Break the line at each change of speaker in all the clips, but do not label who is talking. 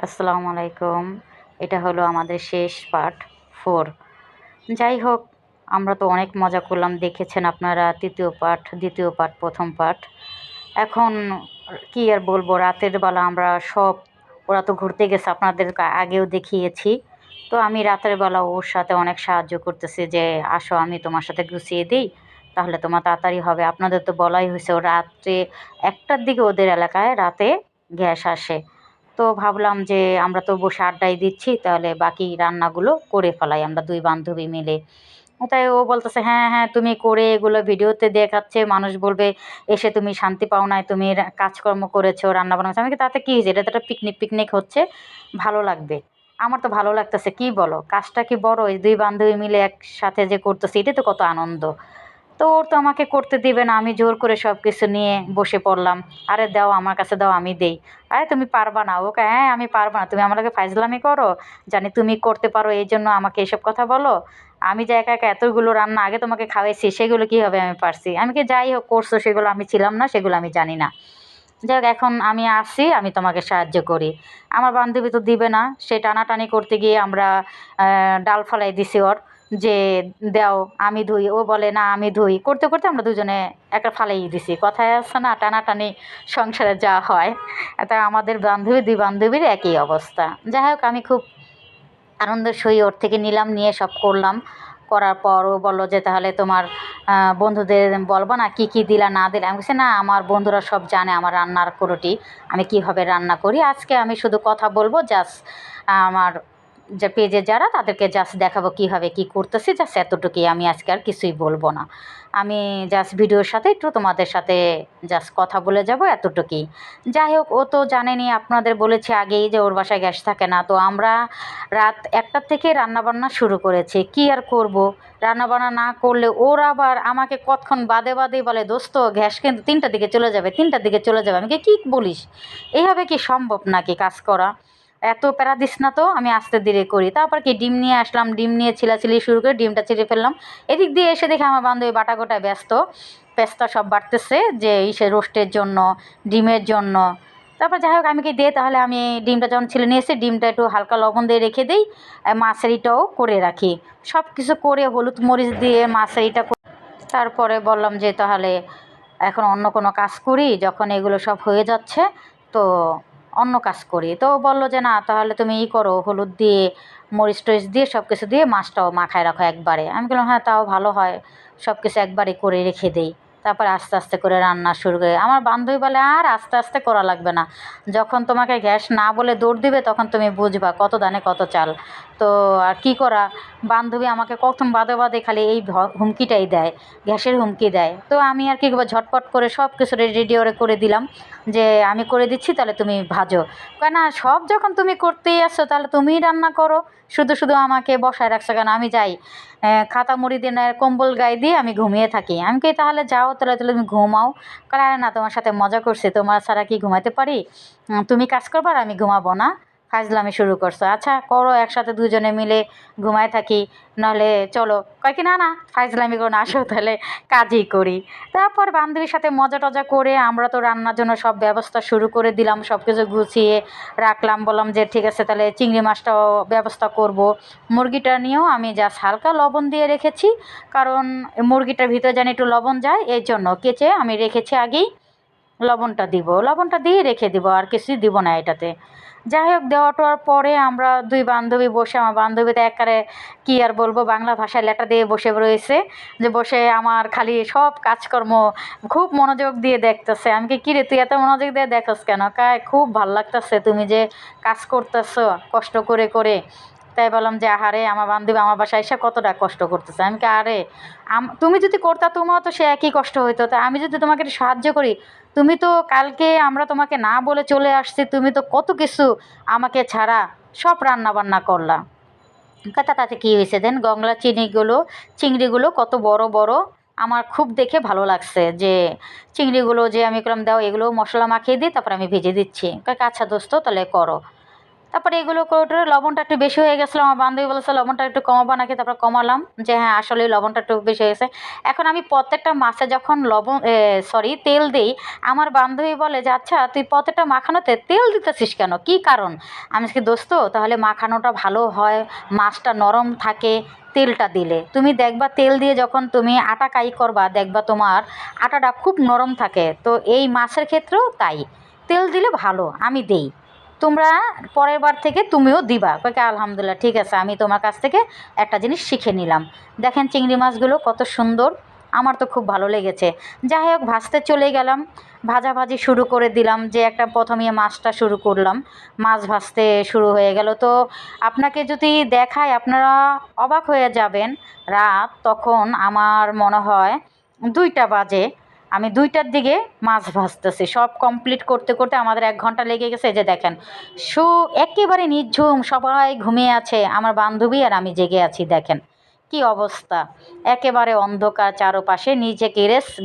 আসসালামু আলাইকুম। এটা হলো আমাদের শেষ পার্ট 4। যাই হোক, আমরা তো অনেক মজা করলাম। দেখেছেন আপনারা ৩য় পার্ট, ২য় পার্ট, ১ম পার্ট। এখন কি আর বলবো, রাতের বেলা আমরা ওরা তো ঘুরতে গেছে, আপনাদের আগেও দেখিয়েছি। তো আমি রাতের বেলা ওর সাথে অনেক সাহায্য করতেছি যে, "আসো আমি তোমার সাথে গুছিয়ে দিই, তাহলে তোমার তাড়াতাড়ি হবে।" আপনাদের তো বলাই হয়েছে ও রাত্রে ১টার দিকে ওদের এলাকায় রাতে গ্যাস আসে। তো ভাবলাম যে আমরা তো বসে আড্ডাই দিচ্ছি, তাহলে বাকি রান্নাগুলো করে ফেলাই আমরা ২ বান্ধবী মিলে। তাই ও বলতেছে, "হ্যাঁ, হ্যাঁ, তুমি করে এগুলো ভিডিওতে দেখাচ্ছে, মানুষ বলবে এসে তুমি শান্তি পাও নাই, তুমি কাজকর্ম করেছো, রান্না-বান্না করেছো।" আমি কি তাতে কী হয়েছে? এটা তো একটা পিকনিক হচ্ছে, ভালো লাগবে। আমার তো ভালো লাগতেছে, কী বলো? কাজটা কি বড়? এই ২ বান্ধবী মিলে একসাথে যে করতেছি, এটাই তো কত আনন্দ। তো ওর তো আমাকে করতে দিবে না, আমি জোর করে সব কিছু নিয়ে বসে পড়লাম। "আরে দাও, আমার কাছে দাও, আমি দেই।" "আরে তুমি পারবা না।" ও কয়, "হ্যাঁ, আমি পারব না। তুমি আমার লগে ফাইজলামি করো? জানি তুমি করতে পারো এইজন্য আমাকে এসব কথা বলো? আমি যে একা, একা এতগুলো রান্না আগে তোমাকে খাওয়াইছি, সেগুলো কীভাবে আমি পারছি?" আমি কি, "যাই হোক, করছো সেগুলো আমি ছিলাম না, সেগুলো আমি জানি না। যাই হোক, এখন আমি আসছি, আমি তোমাকে সাহায্য করি।" আমার বান্ধবী তো দিবে না। সে টানাটানি করতে গিয়ে আমরা ডাল ফালাই দিছি ওর যে, "দেও, আমি ধুই।" ও বলে, "না, আমি ধুই।" করতে, করতে আমরা দুজনে একটা ফালাইই দিছি। কথায় আছে না, টানাটানি সংসারে যা হয়। তা আমাদের ২ বান্ধবীর একই অবস্থা। যাই হোক, আমি খুব আনন্দের সহিত ওর থেকে নিলাম, নিয়ে সব করলাম। করার পর ও বলল যে, "তাহলে তোমার বন্ধুদের বলবা না কী, কী দিলা না দিলা?" আমি বলছি, "না, আমার বন্ধুরা সব জানে আমার রান্নার কোরটি, আমি কীভাবে রান্না করি। আজকে আমি শুধু কথা বলবো, জাস্ট আমার যে পেজে যারা, তাদেরকে জাস্ট দেখাবো কীভাবে কী করতেছি, জাস্ট এতটুকুই। আমি আজকে আর কিছুই বলবো না। আমি জাস্ট ভিডিওর সাথে একটু তোমাদের সাথে জাস্ট কথা বলে যাব, এতটুকুই।" যাই হোক, ও তো জানেনই, আপনাদের বলেছি আগেই যে ওর বাসায় গ্যাস থাকে না। তো আমরা রাত ১টা থেকে রান্নাবান্না শুরু করেছি। কী আর করব? রান্নাবান্না না করলে ওর আবার আমাকে কতক্ষণ বাদে, বাদেই বলে, "দোস্ত, গ্যাস কিন্তু ৩টার দিকে চলে যাবে, ৩টার দিকে চলে যাবে।" আমি কি, "কী বলিস? এভাবে কি সম্ভব নাকি কাজ করা? এত প্যারা দিস না তো।" আমি আস্তে ধীরে করি। তারপর কি ডিম নিয়ে আসলাম, ডিম নিয়ে ছিলাছিলি শুরু করে ডিমটা চিড়ে ফেললাম। এদিক দিয়ে এসে দেখি আমার বান্ধবী বাটাকোটায় ব্যস্ত। পেস্তা সব বাটতেছে যে রোস্টের জন্য, ডিমের জন্য। তারপর যাই হোক, আমি কি, "দে তাহলে, আমি ডিমটা যখন ছিলে নিয়ে এসেছি, ডিমটা একটু হালকা লবণ দিয়ে রেখে দেই, মাছের ইটাও করে রাখি।" সব কিছু করে হলুদ মরিচ দিয়ে মাছের ইটা তারপরে বললাম যে, "তাহলে এখন অন্য কোনো কাজ করি, যখন এগুলো সব হয়ে যাচ্ছে, তো অন্য কাজ করি।" তো ও বলল যে, "না, তাহলে তুমি করো, হলুদ দিয়ে, মরিচ-টরিচ দিয়ে সব কিছু দিয়ে মাছটাও মাখায় রাখো একবারে।" আমি বললাম, "হ্যাঁ, তাও ভালো হয়। সব কিছু একবারে করে রেখে দেই। তারপরে আস্তে, আস্তে করে রান্না শুরু করি।" আমার বান্ধবী বলে, "আর আস্তে, আস্তে করা লাগবে না। যখন তোমাকে গ্যাস না বলে দৌড় দিবে, তখন তুমি বুঝবা কত ধানে কত চাল।" তো আর কী করা, বান্ধবী আমাকে কখন বাদে, বাদে খালি এই হুমকিটাই দেয়, গ্যাসের হুমকি দেয়। তো আমি আর কী করব, ঝটপট করে সব কিছু রেডি করে দিলাম যে, "আমি করে দিচ্ছি, তাহলে তুমি ভাজো।" কয়, "না, সব যখন তুমি করতেই আসছো, তাহলে তুমিই রান্না করো। শুধু, শুধু আমাকে বসায় রাখছো কেন? আমি যাই। খাতা মুড়ি দিয়ে কম্বল গায়ে দিয়ে আমি ঘুমিয়ে থাকি।" আমি কই, "তাহলে যাও, তাহলে তাহলে তুমি ঘুমাও।" কয়, "আরে না, তোমার সাথে মজা করছি। তোমার ছাড়া কি ঘুমাইতে পারি? তুমি কাজ করবা আর আমি ঘুমাবো না? ফাইজলামি শুরু করছো। আচ্ছা করো, একসাথে দুজনে মিলে ঘুমায় থাকি। নাহলে চলো।" কয় কি, "না, না, ফাইজলামি করো না, আসো তাহলে কাজই করি।" তারপর বান্ধবীর সাথে মজা-টজা করে আমরা তো রান্নার জন্য সব ব্যবস্থা শুরু করে দিলাম। সব কিছু গুছিয়ে রাখলাম। বললাম যে, "ঠিক আছে, তাহলে চিংড়ি মাছটাও ব্যবস্থা করব।" মুরগিটা নিয়েও আমি জাস্ট হালকা লবণ দিয়ে রেখেছি। কারণ মুরগিটার ভিতরে যেন একটু লবণ যায়, এইজন্য কেচে আমি রেখেছি আগেই। লবণটা দিব। লবণটা দিয়ে রেখে দিব। আর কিছুই দিব না এটাতে। যাই হোক, দেওয়া-টেওয়ার পরে আমরা ২ বান্ধবী বসে, আমার বান্ধবী তো এক্কারে কী আর বলব, বাংলা ভাষায় ল্যাটা দিয়ে বসে রয়েছে। যে বসে আমার খালি সব কাজকর্ম খুব মনোযোগ দিয়ে দেখতেছে। আমি কি, "কিরে, তুই এত মনোযোগ দিয়ে দেখোস কেন?" কয়, "খুব ভাল লাগতেছে, তুমি যে কাজ করতেছ কষ্ট করে, করে।" তাই বললাম যে, "আহারে, আমার বান্ধবী আমার বাসায় এসে কতটা কষ্ট করতেছে।" আমি কি, "আরে, তুমি যদি করতা, তোমারও তো সে একই কষ্ট হইতো। তা আমি যদি তোমাকে একটু সাহায্য করি, তুমি তো কালকে আমরা তোমাকে না বলে চলে আসছি, তুমি তো কত কিছু আমাকে ছাড়া সব রান্নাবান্না করলা।" কয়, "তাতে কী হয়েছে দেন, গলদা চিংড়িগুলো কত বড়, বড়। আমার খুব দেখে ভালো লাগছে যে চিংড়িগুলো, যে আমি বললাম, দাও, এগুলোও মশলা মাখিয়ে দিই, তারপর আমি ভেজে দিচ্ছি।" কয়, "আচ্ছা দোস্ত, তাহলে করো।" তারপরে এগুলো করে লবণটা একটু বেশি হয়ে গেছিলো, আমার বান্ধবী বলেছে লবণটা একটু কমাবা নাকি, তারপর কমালাম যে হ্যাঁ আসলেই লবণটা একটু বেশি হয়ে গেছে। এখন আমি প্রত্যেকটা মাছে যখন তেল দিই, আমার বান্ধবী বলে যে আচ্ছা তুই প্রত্যেকটা মাখানোতে তেল দিতেছিস কেন, কী কারণ? আমি কি দোস্ত তাহলে মাখানোটা ভালো হয়, মাছটা নরম থাকে তেলটা দিলে। তুমি দেখবা তেল দিয়ে যখন তুমি আটা কাই করবা দেখবা তোমার আটাটা খুব নরম থাকে। তো এই মাছের ক্ষেত্রেও তাই, তেল দিলে ভালো, আমি দেই। তোমরা পরের বার থেকে তুমিও দিবা। কয়েক আলহামদুলিল্লাহ, ঠিক আছে, আমি তোমার কাছ থেকে একটা জিনিস শিখে নিলাম। দেখেন চিংড়ি মাছগুলো কত সুন্দর, আমার তো খুব ভালো লেগেছে। যাই হোক ভাজতে চলে গেলাম, ভাজাভাজি শুরু করে দিলাম, যে একটা প্রথমে মাছটা শুরু করলাম, মাছ ভাজতে শুরু হয়ে গেল। তো আপনাকে যদি দেখায় আপনারা অবাক হয়ে যাবেন। রাত তখন আমার মনে হয় 2টা বাজে, আমি 2টার দিকে মাছ ভাজতেছি, সব কমপ্লিট করতে করতে আমাদের 1 ঘন্টা লেগে গেছে। এই যে দেখেন একেবারে নিঝুম, সবাই ঘুমিয়ে আছে, আমার বান্ধবী আর আমি জেগে আছি। দেখেন কি অবস্থা, একেবারে অন্ধকার চারপাশে, নিচে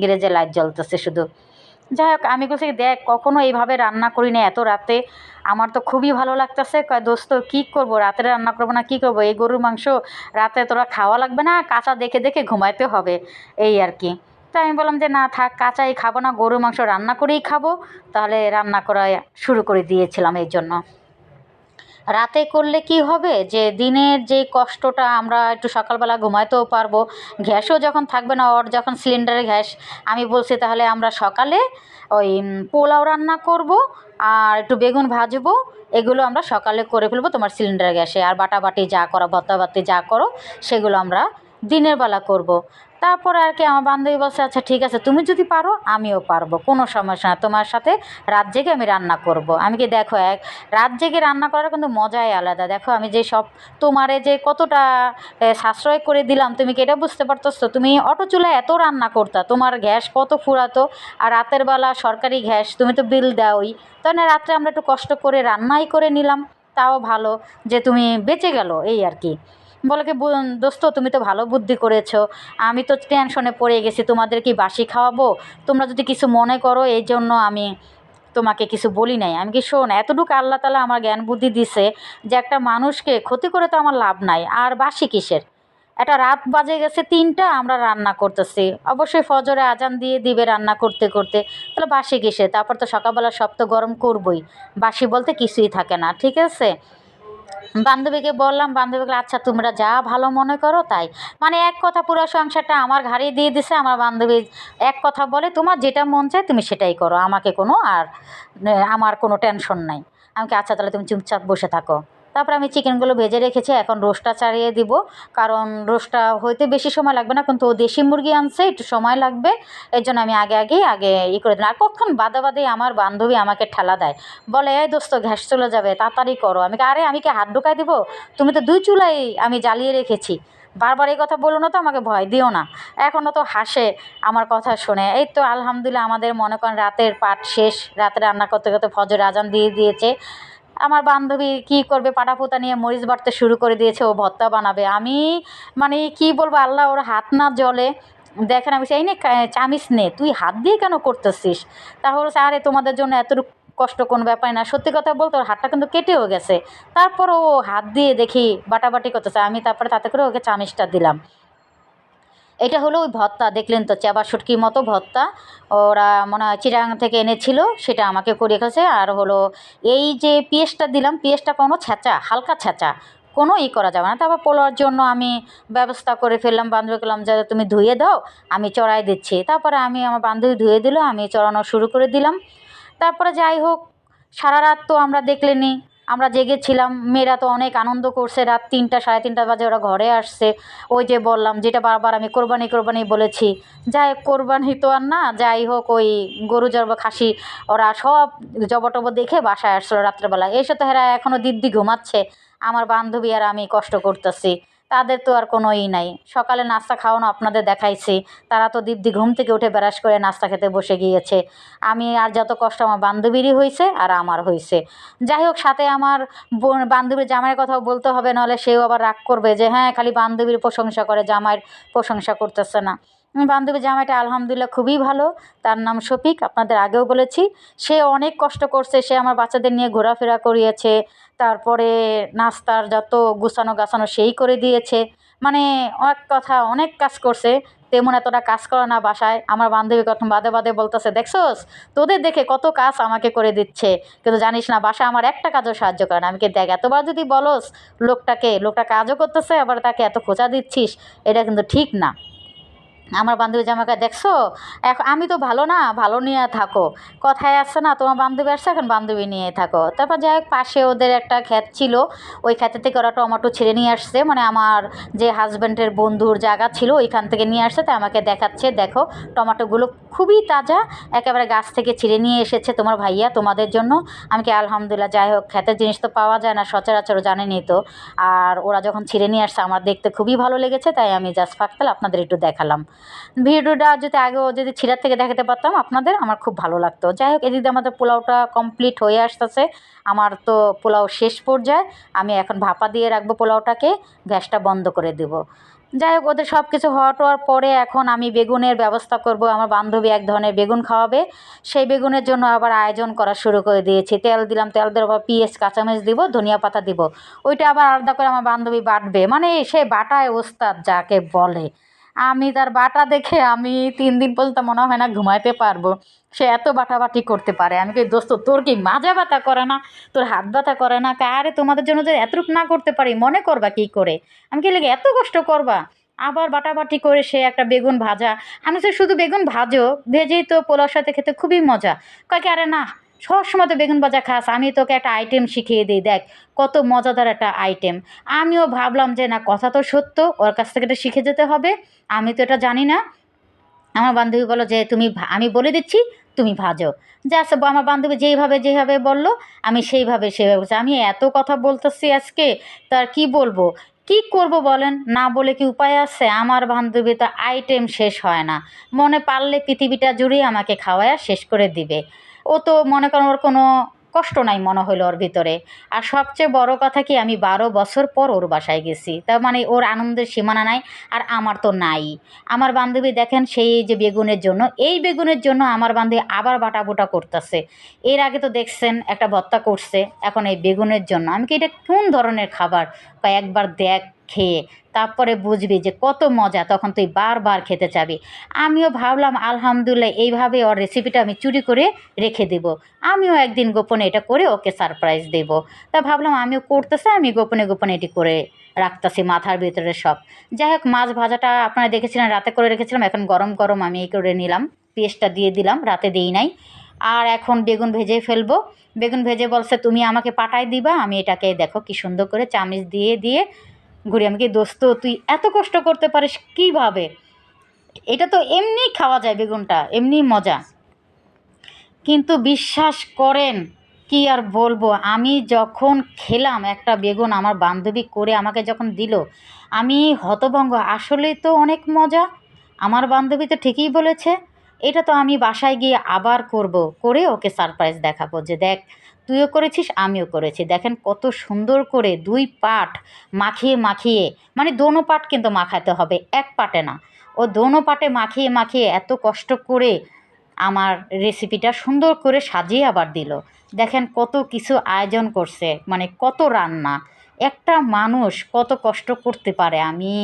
গ্যারেজে লাইট জ্বলতেছে শুধু। যাই হোক আমি বলছি দেখ কখনো এইভাবে রান্না করি না এত রাতে, আমার তো খুবই ভালো লাগতেছে। কয় দোস্ত কী করবো, রাতে রান্না করবো না, কী করবো, এই গরুর মাংস রাতে তোরা খাওয়া লাগবে না, কাঁচা দেখে দেখে ঘুমাইতে হবে, এই আর কি। তাই আমি বললাম যে না থাক, কাঁচাই খাবো না, গরুর মাংস রান্না করেই খাবো। তাহলে রান্না করা শুরু করে দিয়েছিলাম এই জন্য। রাতে করলে কি হবে যে দিনের যে কষ্টটা আমরা একটু সকালবেলা ঘুমাইতেও পারবো, গ্যাসও যখন থাকবে না, ওর যখন সিলিন্ডারের গ্যাস, আমি বলছি তাহলে আমরা সকালে ওই পোলাও রান্না করব আর একটু বেগুন ভাজবো, এগুলো আমরা সকালে করে ফেলবো তোমার সিলিন্ডার গ্যাসে, আর বাটাবাটি যা করো ভর্তাবাটি যা করো সেগুলো আমরা দিনের বেলা করব। তারপরে আর কি আমার বান্ধবী বলছে আচ্ছা ঠিক আছে তুমি যদি পারো আমিও পারবো, কোনো সমস্যা না, তোমার সাথে রাত জেগে আমি রান্না করব। আমি কি দেখো রাত জেগে রান্না করার কিন্তু মজাই আলাদা। দেখো আমি যে সব তোমারে যে কতটা সাশ্রয় করে দিলাম, তুমি কি এটা বুঝতে পারতেছো? তুমি অটো চুলায় এত রান্না করতা, তোমার গ্যাস কত ফুরাতো, আর রাতের বেলা সরকারি গ্যাস তুমি তো বিল দাওই, তাই না? রাত্রে আমরা একটু কষ্ট করে রান্নাই করে নিলাম, তাও ভালো যে তুমি বেঁচে গেল, এই আর কি। বলে কি দোস্ত তুমি তো ভালো বুদ্ধি করেছো, আমি তো টেনশনে পড়ে গেছি, তোমাদের কি বাসি খাওয়াবো, তোমরা যদি কিছু মনে করো এই জন্য আমি তোমাকে কিছু বলি নাই। আমি কি শোন, এতটুকু আল্লাহ তালা আমার জ্ঞান বুদ্ধি দিছে যে একটা মানুষকে ক্ষতি করে তো আমার লাভ নাই, আর বাসি কিসের। একটা রাত বাজে গেছে 3টা, আমরা রান্না করতেছি, অবশ্যই ফজরে আজান দিয়ে দিবে রান্না করতে করতে, তাহলে বাসি কিসে? তারপর তো সকালবেলা সব তো গরম করবই, বাসি বলতে কিছুই থাকে না, ঠিক আছে। বান্ধবীকে বললাম, বান্ধবী বলল আচ্ছা তোমরা যা ভালো মনে করো তাই। মানে এক কথা পুরো সংসারটা আমার ঘাড়ে দিয়ে দিছে। আমার বান্ধবী এক কথা বলে তোমার যেটা মন চায় তুমি সেটাই করো, আমাকে কোনো আর আমার কোনো টেনশন নাই। আমি কি আচ্ছা তাহলে তুমি চুপচাপ বসে থাকো। তারপর আমি চিকেনগুলো ভেজে রেখেছি, এখন রোস্টটা চালিয়ে দিব, কারণ রোস্টটা হইতে বেশি সময় লাগবে না, কিন্তু ও দেশি মুরগি আনছে একটু সময় লাগবে, এর জন্য আমি আগে করে দিলাম। আর কতক্ষণ বাদে বাদে আমার বান্ধবী আমাকে ঠেলা দেয়, বলে এই দোস্ত গ্যাস চলে যাবে তাড়াতাড়ি করো। আমি আরে আমি কি হাত ঢুকাই দিব, তুমি তো 2 চুলাই আমি জ্বালিয়ে রেখেছি, বারবার এই কথা বলো না তো, আমাকে ভয় দিও না। এখনও তো হাসে আমার কথা শুনে। এই তো আলহামদুলিল্লাহ আমাদের মনে করেন রাতের পাট শেষ, রাতে রান্না করতে করতে ফজর আজান দিয়ে দিয়েছে। আমার বান্ধবী কি করবে, পাটাপোতা নিয়ে মরিচ বাটতে শুরু করে দিয়েছে, ও ভর্তা বানাবে। আমি মানে কি বলবো, আল্লাহ ওর হাত না জ্বলে। দেখেন আমি এই নে চামিচ নে, তুই হাত দিয়ে কেন করতেছিস? তাহলে বলছে আরে তোমাদের জন্য এতটুকু কষ্ট কোনো ব্যাপার না। সত্যি কথা বলতে ওর হাতটা কিন্তু কেটেও গেছে, তারপর ও হাত দিয়ে দেখি বাটাবাটি করতেছে, আমি তারপরে তাতে করে ওকে চামিচটা দিলাম। এটা হলো ওই ভর্তা, দেখলেন তো চেবা শুটকির মতো ভর্তা, ওরা মনে হয় চিটাগাং থেকে এনেছিল, সেটা আমাকে করে গেছে। আর হলো এই যে পেঁয়াজটা দিলাম, পেঁয়াজটা কোনো ছেঁচা, হালকা ছেঁচা, কোনো করা যাবে না। তারপর পোলাওর জন্য আমি ব্যবস্থা করে ফেললাম, বান্ধবী করলাম যে তুমি ধুয়ে দাও আমি চড়াই দিচ্ছি। তারপরে আমি আমার বান্ধবী ধুয়ে দিল, আমি চড়ানো শুরু করে দিলাম। তারপরে যাই হোক সারা রাত তো আমরা দেখলেনই, আমরা জেগেছিলাম, মেয়েরা তো অনেক আনন্দ করছে, রাত 3টা 3:30 বাজে ওরা ঘরে আসছে। ওই যে বললাম যেটা বারবার আমি কোরবানি কোরবানি বলেছি, যাই হোক কোরবানি তো আর না, যাই হোক ওই গরু জব খাসি ওরা সব জবটব দেখে বাসায় আসছিলো রাত্রেবেলা, এসে তো হেরা এখনও দিব্যি ঘুমাচ্ছে, আমার বান্ধবী আর আমি কষ্ট করতেছি। তাদের তো আর কোনো নাই, সকালে নাস্তা খাওয়ানো আপনাদের দেখাইছি, তারা তো দিব্যি ঘুম থেকে উঠে ব্রাশ করে নাস্তা খেতে বসে গিয়েছে। আমি আর যত কষ্ট আমার বান্ধবীরই হয়েছে আর আমার হয়েছে। যাই হোক সাথে আমার বান্ধবীর জামাইয়ের কথাও বলতে হবে, নাহলে সেও আবার রাগ করবে যে হ্যাঁ খালি বান্ধবীর প্রশংসা করে, জামাইয়ের প্রশংসা করতেছে না। বান্ধবী জামাইটা আলহামদুলিল্লাহ খুবই ভালো। তার নাম শফিক, আপনাদের আগেও বলেছি। সে অনেক কষ্ট করছে, সে আমার বাচ্চাদের নিয়ে ঘোরাফেরা করিয়েছে, তারপরে নাস্তার যত গুছানো গাছানো সেই করে দিয়েছে। মানে এক কথা অনেক কাজ করছে। তেমন এতটা কাজ করে না বাসায়। আমার বান্ধবী কখন বাদে বাদে বলতেছে, দেখছোস তোদের দেখে কত কাজ আমাকে করে দিচ্ছে, কিন্তু জানিস না বাসায় আমার একটা কাজও সাহায্য করে না। আমি কি দেখ, এতবার যদি বলস লোকটা কাজও করতেছে আবার তাকে এত খোঁচা দিচ্ছিস, এটা কিন্তু ঠিক না। আমার বান্ধবী জামাইকে দেখছো, এখন আমি তো ভালো না, ভালো নিয়ে থাকো। কথায় আসছে না, তোমার বান্ধবী আসছে এখন বান্ধবী নিয়ে থাকো। তারপর যাই হোক, পাশে ওদের একটা ক্ষেত ছিল, ওই ক্ষেতের থেকে ওরা টমেটো ছিঁড়ে নিয়ে আসছে, মানে আমার যে হাজব্যান্ডের বন্ধুর জায়গা ছিল ওইখান থেকে নিয়ে আসছে। তাই আমাকে দেখাচ্ছে, দেখো টমেটোগুলো খুবই তাজা, একেবারে গাছ থেকে ছিঁড়ে নিয়ে এসেছে তোমার ভাইয়া তোমাদের জন্য। আমি কি আলহামদুলিল্লাহ। যাই হোক, ক্ষেতের জিনিস তো পাওয়া যায় না সচরাচর, জানেনই তো। আর ওরা যখন ছিঁড়ে নিয়ে আসছে আমার দেখতে খুবই ভালো লেগেছে, তাই আমি জাস্ট ফাঁকতাল আপনাদের একটু দেখালাম। ভিডিওটা যদি আগেও যদি ছিঁড়ার থেকে দেখাতে পারতাম আপনাদের, আমার খুব ভালো লাগতো। যাই হোক, এদিকে আমাদের পোলাওটা কমপ্লিট হয়ে আসতেছে। আমার তো পোলাও শেষ পর্যায়ে। আমি এখন ভাপা দিয়ে রাখবো পোলাওটাকে, গ্যাসটা বন্ধ করে দেব। যাই হোক, ওদের সব কিছু হওয়া টওয়ার পরে এখন আমি বেগুনের ব্যবস্থা করব। আমার বান্ধবী এক ধরনের বেগুন খাওয়াবে, সেই বেগুনের জন্য আবার আয়োজন করা শুরু করে দিয়েছি। তেল দিলাম, তেল দেওয়ার পর পেঁয়াজ কাঁচামরিচ দিব, ধনিয়া পাতা দিব। ওইটা আবার আলাদা করে আমার বান্ধবী বাটবে, মানে সে বাটায় ওস্তাদ যাকে বলে। আমি তার বাটা দেখে আমি 3 দিন পর্যন্ত মনে হয় না ঘুমাইতে পারবো। সে এত বাটাবাটি করতে পারে। আমি কই, দোস্ত তোর কি মাজা ব্যথা করে না, তোর হাত ব্যথা করে না? আরে তোমাদের জন্য যে এতটুকু না করতে পারি মনে করবা কি করে? আমি কি লেগে এত কষ্ট করবা? আবার বাটাবাটি করে সে একটা বেগুন ভাজা। আমি বলছি, শুধু বেগুন ভাজো, ভেজেই তো পোলাওর সাথে খেতে খুবই মজা। কয় কি, আরে না, সবসময় তো বেগুন ভাজা খাস, আমি তোকে একটা আইটেম শিখিয়ে দিই, দেখ কত মজাদার একটা আইটেম। আমিও ভাবলাম যে না, কথা তো সত্য, ওর কাছ থেকে এটা শিখে যেতে হবে। আমি তো এটা জানি না। আমার বান্ধবী বলল যে তুমি আমি বলে দিচ্ছি, তুমি ভাজো। জাস্ট আমার বান্ধবী যেইভাবে যেভাবে বলল আমি সেইভাবে বলছি। আমি এত কথা বলতেছি আজকে, তার কি বলবো, কি করব বলেন? না বলে কি উপায় আছে? আমার বান্ধবী তো আইটেম শেষ হয় না, মনে পারলে পৃথিবীটা জুড়েই আমাকে খাওয়ায়া শেষ করে দিবে। ও তো মনে করেন ওর কোনো কষ্ট নাই মনে হলো ওর ভিতরে। আর সবচেয়ে বড় কথা কি, আমি 12 বছর পর ওর বাসায় গেছি, তার মানে ওর আনন্দের সীমানা নাই। আর আমার তো নাই। আমার বান্ধবী দেখেন, সেই যে বেগুনের জন্য, এই বেগুনের জন্য আমার বান্ধবী আবার বাটাবুটা করতেছে। এর আগে তো দেখছেন একটা ভর্তা করছে, এখন এই বেগুনের জন্য। আমি কি, এটা কোন ধরনের খাবার? একবার দেখ খেয়ে, তারপরে বুঝবি যে কত মজা, তখন তুই বারবার খেতে চাবি। আমিও ভাবলাম আলহামদুলিল্লাহ, এইভাবে ওর রেসিপিটা আমি চুরি করে রেখে দেব। আমিও একদিন গোপনে এটা করে ওকে সারপ্রাইজ দেব। তা ভাবলাম আমিও করতেছে, আমি গোপনে গোপনে এটি করে রাখতেছি মাথার ভিতরে সব। যাই হোক, মাছ ভাজাটা আপনারা দেখেছিলেন রাতে করে রেখেছিলাম, এখন গরম গরম আমি এই করে নিলাম, পেঁয়াজটা দিয়ে দিলাম, রাতে দিই নাই। আর এখন বেগুন ভেজে ফেলবো। বেগুন ভেজে বলছে তুমি আমাকে পাঠাই দিবা, আমি এটাকে দেখো কি সুন্দর করে চামচ দিয়ে দিয়ে ঘুরি। আমি কি, দোস্ত তুই এত কষ্ট করতে পারিস কীভাবে? এটা তো এমনি খাওয়া যায়, বেগুনটা এমনি মজা। কিন্তু বিশ্বাস করেন, কি আর বলবো, আমি যখন খেলাম একটা বেগুন আমার বান্ধবী করে আমাকে যখন দিল, আমি হতভম্ব। আসলেই তো অনেক মজা। আমার বান্ধবী তো ঠিকই বলেছে। এটা তো আমি বাসায় গিয়ে আবার করব, করে ওকে সারপ্রাইজ দেখাবো যে দেখ তুইও করেছিস আমিও করেছি। দেখেন কত সুন্দর করে 2 পাট মাখিয়ে মাখিয়ে, মানে দোনো পাট কিন্তু মাখাতে হবে, এক পাটে না। ও দোনো পাটে মাখিয়ে মাখিয়ে এত কষ্ট করে আমার রেসিপিটা সুন্দর করে সাজিয়ে আবার দিল। দেখেন কত কিছু আয়োজন করছে, মানে কত রান্না। একটা মানুষ কত কষ্ট করতে পারে, আমি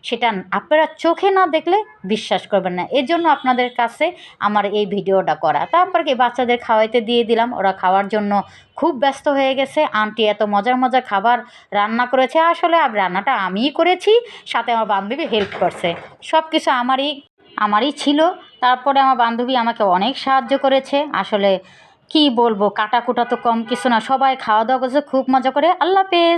সেটা আপনারা চোখে না দেখলে বিশ্বাস করবেন না। এজন্য আপনাদের কাছে আমার এই ভিডিওটা করা। তারপর কি বাচ্চাদের খাওয়াইতে দিয়ে দিলাম, ওরা খাওয়ার জন্য খুব ব্যস্ত হয়ে গেছে। আন্টি এত মজার মজার খাবার রান্না করেছে। আসলে রান্নাটা আমিই করেছি, সাথে আমার বান্ধবী হেল্প করছে। সব কিছু আমারই ছিল। তারপরে আমার বান্ধবী আমাকে অনেক সাহায্য করেছে। আসলে কি বলবো, কাটাকুটা তো কম কিছু না। সবাই খাওয়া দাওয়া করেছে খুব মজা করে। আল্লাহ হাফেজ।